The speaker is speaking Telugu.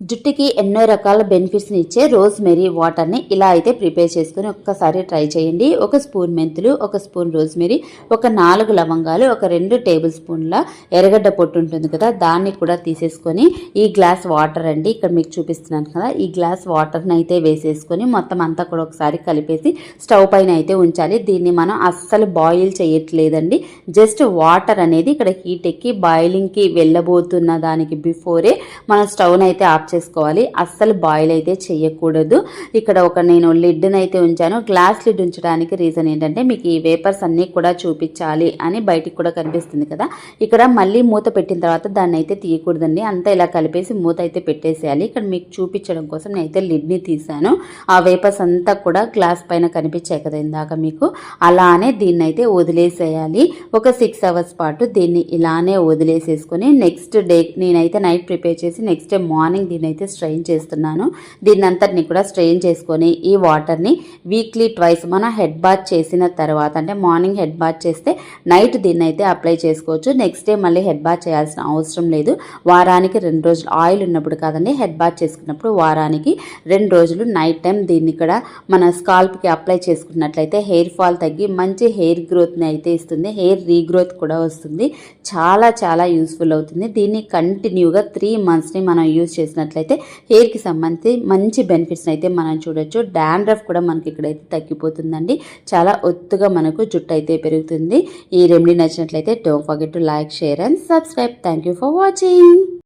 జుట్టుకి ఎన్నో రకాల బెనిఫిట్స్ని ఇచ్చే రోజ్మెరీ వాటర్ని ఇలా అయితే ప్రిపేర్ చేసుకుని ఒక్కసారి ట్రై చేయండి. 1 స్పూన్ మెంతులు, 1 స్పూన్ రోజ్మెరీ, ఒక 4 లవంగాలు, ఒక 2 టేబుల్ స్పూన్ల ఎర్రగడ్డ పొట్టు ఉంటుంది కదా, దాన్ని కూడా తీసేసుకొని ఈ గ్లాస్ వాటర్ అండి, ఇక్కడ మీకు చూపిస్తున్నాను కదా, ఈ గ్లాస్ వాటర్ని అయితే వేసేసుకొని మొత్తం అంతా కూడా ఒకసారి కలిపేసి స్టవ్ పైన అయితే ఉంచాలి. దీన్ని మనం అస్సలు బాయిల్ చేయట్లేదండి, జస్ట్ వాటర్ అనేది ఇక్కడ హీట్ ఎక్కి బాయిలింగ్కి వెళ్ళబోతున్న దానికి బిఫోరే మనం స్టవ్ని అయితే ఆఫ్ చేసుకోవాలి. అస్సలు బాయిల్ అయితే చేయకూడదు. ఇక్కడ నేను లిడ్ని అయితే ఉంచాను. గ్లాస్ లిడ్ ఉంచడానికి రీజన్ ఏంటంటే మీకు ఈ వేపర్స్ అన్నీ కూడా చూపించాలి అని, బయటికి కూడా కనిపిస్తుంది కదా. ఇక్కడ మళ్ళీ మూత పెట్టిన తర్వాత దాన్ని అయితే తీయకూడదండి, అంతా ఇలా కలిపేసి మూత అయితే పెట్టేసేయాలి. ఇక్కడ మీకు చూపించడం కోసం నేనైతే లిడ్ని తీసాను. ఆ వేపర్స్ అంతా కూడా గ్లాస్ పైన కనిపించాయి కదా ఇందాక మీకు, అలానే దీన్ని అయితే వదిలేసేయాలి. ఒక 6 అవర్స్ పాటు దీన్ని ఇలానే వదిలేసేసుకొని నెక్స్ట్ డే నేనైతే నైట్ ప్రిపేర్ చేసి నెక్స్ట్ డే మార్నింగ్ దీన్నైతే స్ట్రెయిన్ చేస్తున్నాను. దీన్ని అంతటిని కూడా స్ట్రెయిన్ చేసుకొని ఈ వాటర్ని వీక్లీ ట్వైస్ మనం హెడ్ బాత్ చేసిన తర్వాత, అంటే మార్నింగ్ హెడ్ బాత్ చేస్తే నైట్ దీన్ని అయితే అప్లై చేసుకోవచ్చు. నెక్స్ట్ డే మళ్ళీ హెడ్ బాత్ చేయాల్సిన అవసరం లేదు. వారానికి 2 రోజులు, ఆయిల్ ఉన్నప్పుడు కాదండి, హెడ్ బాత్ చేసుకున్నప్పుడు వారానికి 2 రోజులు నైట్ టైం దీన్ని ఇక్కడ మన స్కాల్ప్కి అప్లై చేసుకున్నట్లయితే హెయిర్ ఫాల్ తగ్గి మంచి హెయిర్ గ్రోత్ని అయితే ఇస్తుంది. హెయిర్ రీగ్రోత్ కూడా వస్తుంది. చాలా చాలా యూస్ఫుల్ అవుతుంది. దీన్ని కంటిన్యూగా 3 మంత్స్ని మనం యూజ్ చేసినట్లయితే హెయిర్కి సంబంధించి మంచి బెనిఫిట్స్ అయితే మనం చూడొచ్చు. డాండ్రఫ్ కూడా మనకి ఇక్కడైతే తగ్గిపోతుందండి. చాలా ఒత్తుగా మనకు జుట్టు అయితే పెరుగుతుంది. ఈ రెమెడీ నచ్చినట్లయితే don't forget to like, share and subscribe. Thank you for watching.